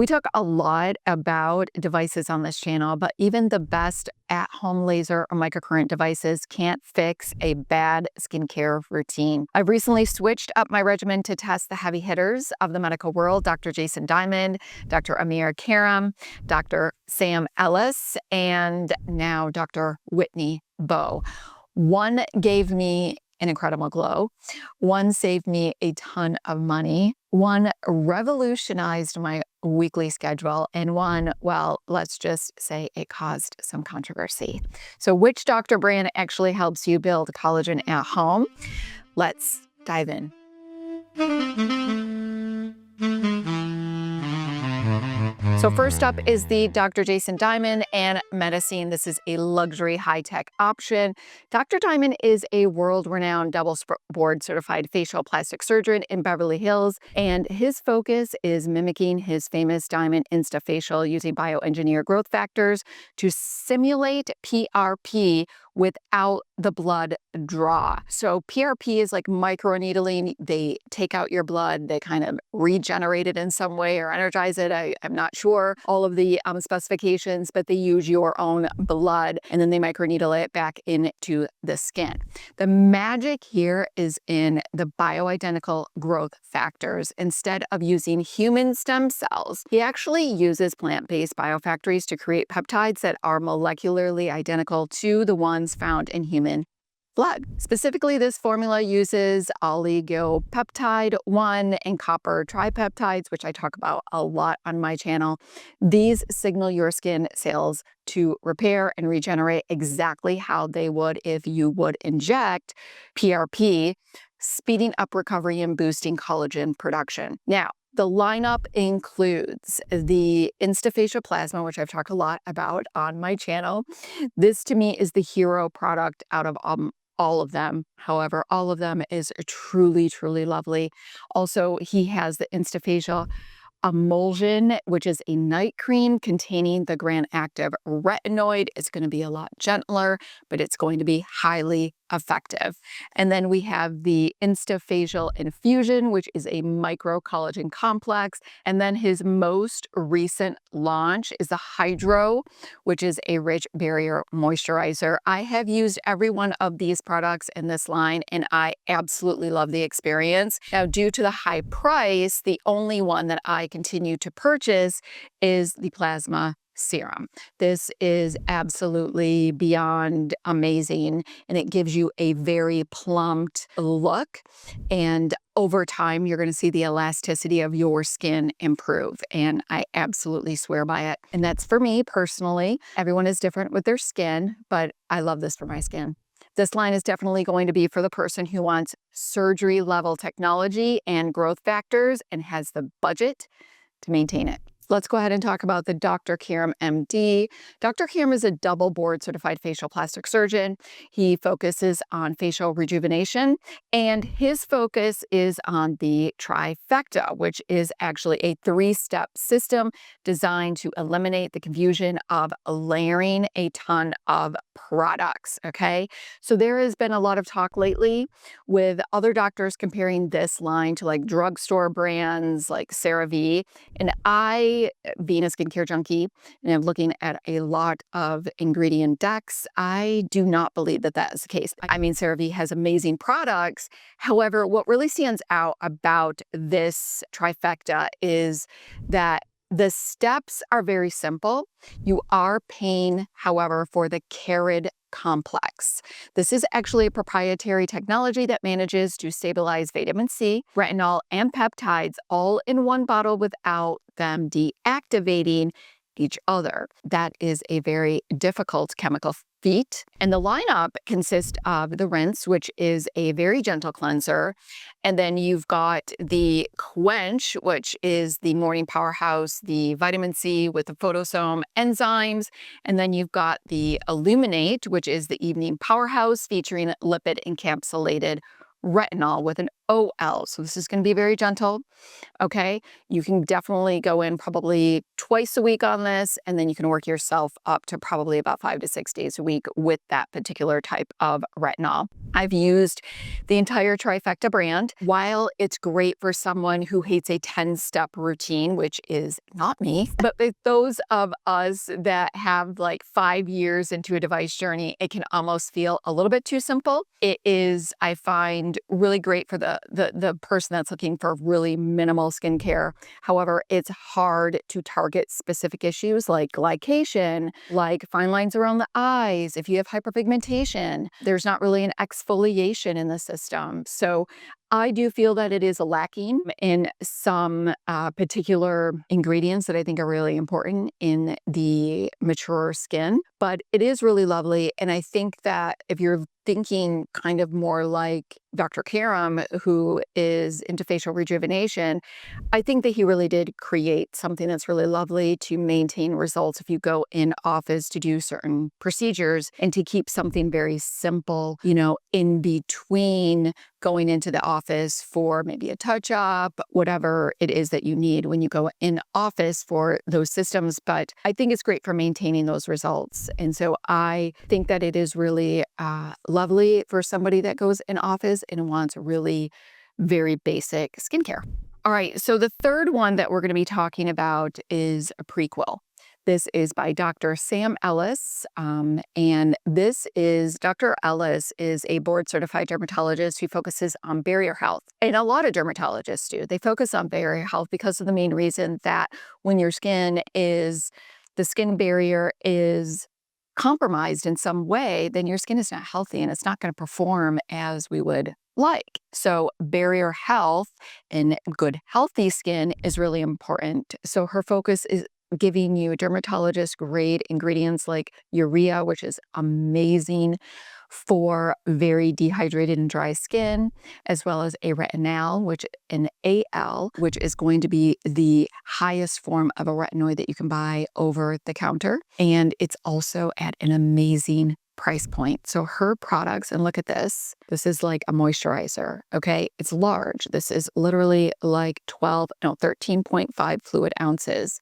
We talk a lot about devices on this channel, but even the best at-home laser or microcurrent devices can't fix a bad skincare routine. I've recently switched up my regimen to test the heavy hitters of the medical world, Dr. Jason Diamond, Dr. Amir Karam, Dr. Sam Ellis, and now Dr. Whitney Bowe. One gave me an incredible glow. One saved me a ton of money. One revolutionized my weekly schedule. And one, well, let's just say it caused some controversy. So which doctor brand actually helps you build collagen at home? Let's dive in. So first up is the Dr. Jason Diamond and Metacine. This is a luxury high-tech option. Dr. Diamond is a world-renowned double board certified facial plastic surgeon in Beverly Hills, and his focus is mimicking his famous Diamond Instafacial using bioengineered growth factors to simulate PRP without the blood draw. So PRP is like microneedling. They take out your blood, they kind of regenerate it in some way or energize it. I'm not sure all of the specifications, but they use your own blood and then they microneedle it back into the skin. The magic here is in the bioidentical growth factors. Instead of using human stem cells, he actually uses plant-based biofactories to create peptides that are molecularly identical to the ones found in human blood. Specifically, this formula uses oligopeptide 1 and copper tripeptides, which I talk about a lot on my channel. These signal your skin cells to repair and regenerate exactly how they would if you would inject PRP, speeding up recovery and boosting collagen production. Now, the lineup includes the Instafacial Plasma, which I've talked a lot about on my channel. This to me is the hero product out of all of them. However, all of them is truly, truly lovely. Also, he has the Instafacial Emulsion, which is a night cream containing the Grand Active retinoid. It's going to be a lot gentler, but it's going to be highly effective. And then we have the Instafacial Infusion, which is a micro collagen complex. And then his most recent launch is the Hydro, which is a rich barrier moisturizer. I have used every one of these products in this line, and I absolutely love the experience. Now, due to the high price, the only one that I continue to purchase is the Plasma Serum. This is absolutely beyond amazing, and it gives you a very plumped look, and over time you're going to see the elasticity of your skin improve, and I absolutely swear by it. And that's for me personally. Everyone is different with their skin, but I love this for my skin. This line is definitely going to be for the person who wants surgery level technology and growth factors and has the budget to maintain it. Let's go ahead and talk about the Dr. Karam MD. Dr. Karam is a double board certified facial plastic surgeon. He focuses on facial rejuvenation, and his focus is on the trifecta, which is actually a 3-step system designed to eliminate the confusion of layering a ton of products, okay? So there has been a lot of talk lately with other doctors comparing this line to like drugstore brands like CeraVe, and being a skincare junkie and I'm looking at a lot of ingredient decks, I do not believe that that is the case. I mean, CeraVe has amazing products. However, what really stands out about this trifecta is that the steps are very simple. You are paying, however, for the carotid complex. This is actually a proprietary technology that manages to stabilize vitamin C, retinol, and peptides all in one bottle without them deactivating each other. That is a very difficult chemical feat. And the lineup consists of the rinse, which is a very gentle cleanser. And then you've got the quench, which is the morning powerhouse, the vitamin C with the photosome enzymes. And then you've got the illuminate, which is the evening powerhouse featuring lipid encapsulated retinol with an OL. So this is going to be very gentle. Okay. You can definitely go in probably twice a week on this, and then you can work yourself up to probably about 5 to 6 days a week with that particular type of retinol. I've used the entire Trifecta brand. While it's great for someone who hates a 10-step routine, which is not me, but with those of us that have like 5 years into a device journey, it can almost feel a little bit too simple. It is, I find, really great for the person that's looking for really minimal skincare. However, it's hard to target specific issues like glycation, like fine lines around the eyes. If you have hyperpigmentation, there's not really an exfoliation in the system. So I do feel that it is lacking in some particular ingredients that I think are really important in the mature skin, but it is really lovely. And I think that if you're thinking kind of more like Dr. Karam, who is into facial rejuvenation, I think that he really did create something that's really lovely to maintain results if you go in office to do certain procedures and to keep something very simple, in between going into the office for maybe a touch up, whatever it is that you need when you go in office for those systems. But I think it's great for maintaining those results. And so I think that it is really lovely for somebody that goes in office and wants really very basic skincare. All right, so the third one that we're going to be talking about is a Prequel. This is by Dr. Sam Ellis, and Dr. Ellis is a board-certified dermatologist who focuses on barrier health. And a lot of dermatologists do. They focus on barrier health because of the main reason that when the skin barrier is compromised in some way, then your skin is not healthy and it's not going to perform as we would like. So barrier health and good healthy skin is really important. So her focus is giving you dermatologist grade ingredients like urea, which is amazing for very dehydrated and dry skin, as well as a retinol, which an AL, which is going to be the highest form of a retinoid that you can buy over the counter. And it's also at an amazing price point. So her products, and look at this is like a moisturizer, okay? It's large. This is literally like 13.5 fluid ounces.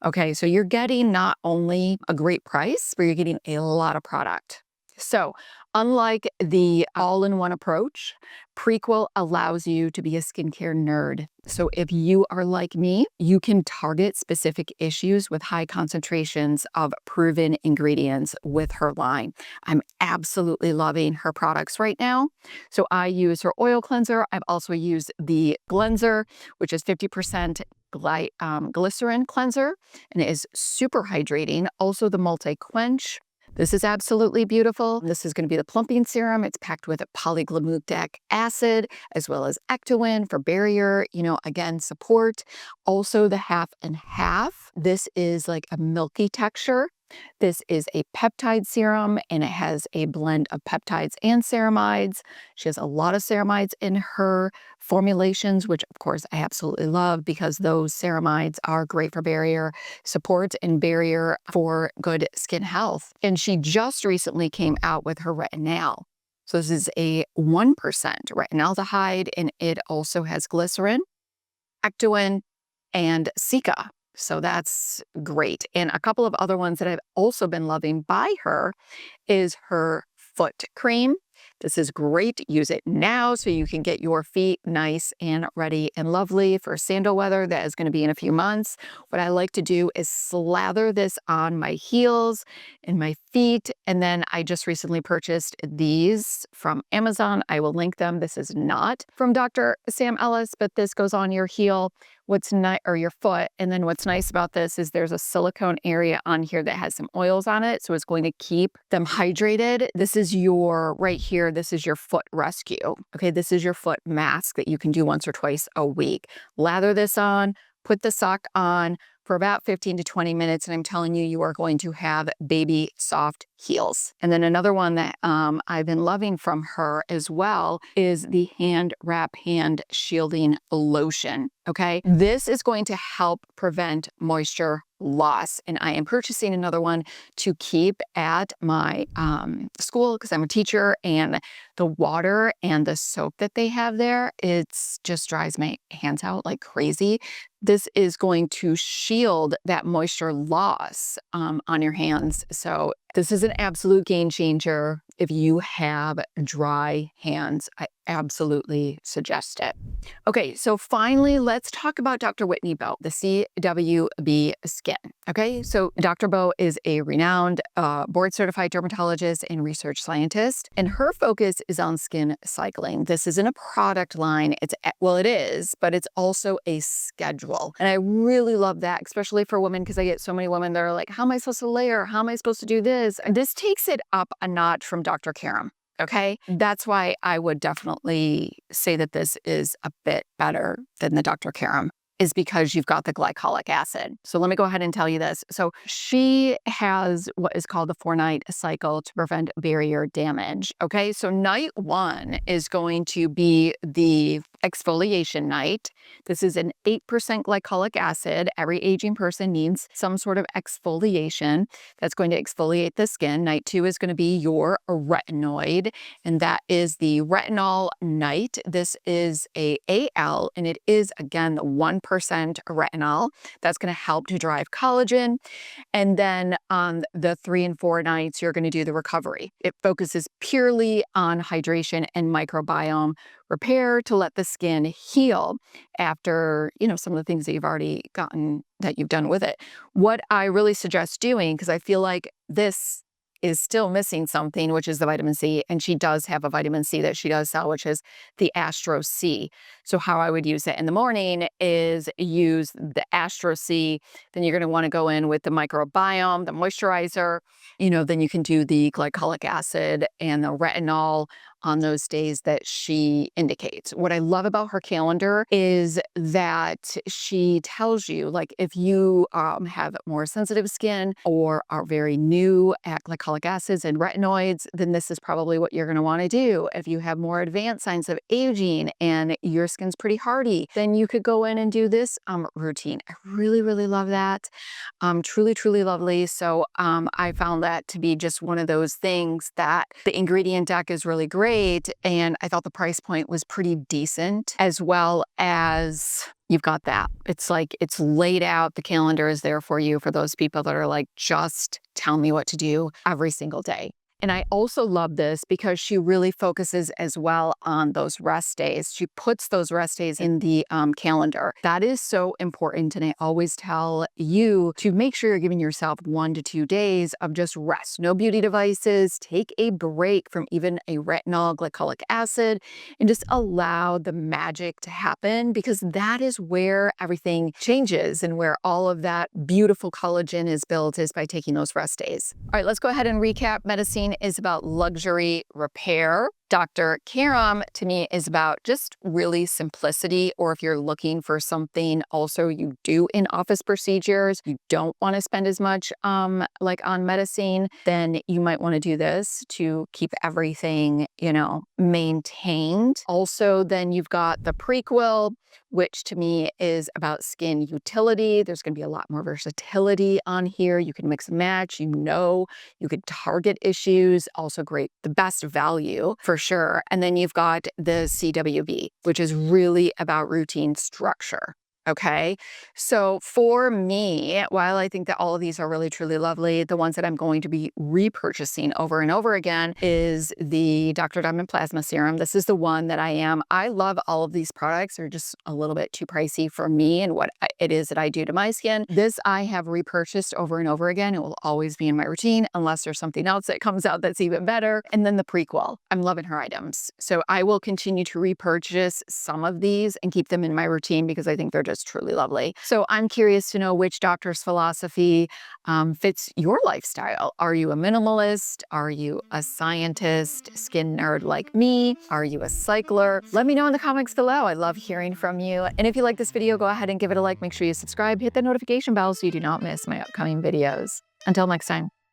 Okay, so you're getting not only a great price, but you're getting a lot of product. So unlike the all-in-one approach, Prequel allows you to be a skincare nerd. So if you are like me, you can target specific issues with high concentrations of proven ingredients with her line. I'm absolutely loving her products right now. So I use her oil cleanser. I've also used the Cleanser, which is 50% glycerin cleanser, and it is super hydrating. Also the multi-quench. This is absolutely beautiful. This is going to be the plumping serum. It's packed with polyglutamate acid as well as ectoin for barrier, again, support. Also the half and half. This is like a milky texture. This is a peptide serum, and it has a blend of peptides and ceramides. She has a lot of ceramides in her formulations, which of course I absolutely love because those ceramides are great for barrier support and barrier for good skin health. And she just recently came out with her retinol. So this is a 1% retinaldehyde, and it also has glycerin, ectoin, and cica. So that's great. And a couple of other ones that I've also been loving by her is her foot cream. This is great. Use it now so you can get your feet nice and ready and lovely for sandal weather that is going to be in a few months. What I like to do is slather this on my heels and my feet. And then I just recently purchased these from Amazon. I will link them. This is not from Dr. Sam Ellis, but this goes on your heel. Or your foot. And then what's nice about this is there's a silicone area on here that has some oils on it. So it's going to keep them hydrated. This is right here, this is your foot rescue. Okay, this is your foot mask that you can do once or twice a week. Lather this on, put the sock on for about 15 to 20 minutes. And I'm telling you, you are going to have baby soft heels. And then another one that I've been loving from her as well is the hand wrap hand shielding lotion. Okay. This is going to help prevent moisture loss. And I am purchasing another one to keep at my school because I'm a teacher, and the water and the soap that they have there, it's just dries my hands out like crazy. This is going to shield that moisture loss on your hands. So this is an absolute game changer. If you have dry hands, I absolutely suggest it. Okay, so finally, let's talk about Dr. Whitney Bowe, the CWB Skin. Okay, so Dr. Bowe is a renowned board-certified dermatologist and research scientist, and her focus is on skin cycling. This isn't a product line. Well, it is, but it's also a schedule. And I really love that, especially for women, because I get so many women that are like, how am I supposed to layer? How am I supposed to do this? And this takes it up a notch from Dr. Karam. Okay, that's why I would definitely say that this is a bit better than the Dr. Karam, is because you've got the glycolic acid. So let me go ahead and tell you this. So she has what is called the 4-night cycle to prevent barrier damage. Okay, so night 1 is going to be the exfoliation night. This is an 8% glycolic acid. Every aging person needs some sort of exfoliation that's going to exfoliate the skin. Night 2 is going to be your retinoid, and that is the retinol night. This is a AL, and it is, again, the 1% retinol. That's going to help to drive collagen. And then on the 3 and 4 nights, you're going to do the recovery. It focuses purely on hydration and microbiome repair to let the skin heal after, some of the things that you've already gotten, that you've done with it. What I really suggest doing, because I feel like this is still missing something, which is the vitamin C. And she does have a vitamin C that she does sell, which is the Astro C. So how I would use it in the morning is use the Astro C. Then you're going to want to go in with the microbiome, the moisturizer. Then you can do the glycolic acid and the retinol on those days that she indicates. What I love about her calendar is that she tells you, like, if you have more sensitive skin or are very new at glycolic acids and retinoids, then this is probably what you're going to want to do. If you have more advanced signs of aging and your skin's pretty hardy, then you could go in and do this routine. I really, really love that. Truly, truly lovely. So I found that to be just one of those things that the ingredient deck is really great. And I thought the price point was pretty decent, as well as you've got that. It's like it's laid out. The calendar is there for you for those people that are like, just tell me what to do every single day. And I also love this because she really focuses as well on those rest days. She puts those rest days in the calendar. That is so important. And I always tell you to make sure you're giving yourself 1 to 2 days of just rest. No beauty devices. Take a break from even a retinol, glycolic acid, and just allow the magic to happen, because that is where everything changes and where all of that beautiful collagen is built, is by taking those rest days. All right, let's go ahead and recap. Metacine is about luxury repair. Dr. Karam, to me, is about just really simplicity, or if you're looking for something also you do in office procedures, you don't want to spend as much like on Metacine, then you might want to do this to keep everything, maintained. Also, then you've got the Prequel, which to me is about skin utility. There's going to be a lot more versatility on here. You can mix and match, you could target issues. Also great, the best value for sure. And then you've got the CWB, which is really about routine structure. Okay, so for me, while I think that all of these are really, truly lovely, the ones that I'm going to be repurchasing over and over again is the Dr. Diamond Plasma Serum. This is the one that I love all of these products. They're just a little bit too pricey for me and what it is that I do to my skin. This I have repurchased over and over again. It will always be in my routine unless there's something else that comes out that's even better. And then the Prequel. I'm loving her items. So I will continue to repurchase some of these and keep them in my routine because I think they're just truly lovely. So I'm curious to know which doctor's philosophy fits your lifestyle. Are you a minimalist? Are you a scientist, skin nerd like me? Are you a cycler? Let me know in the comments below. I love hearing from you. And if you like this video, go ahead and give it a like. Make sure you subscribe, hit the notification bell so you do not miss my upcoming videos. Until next time.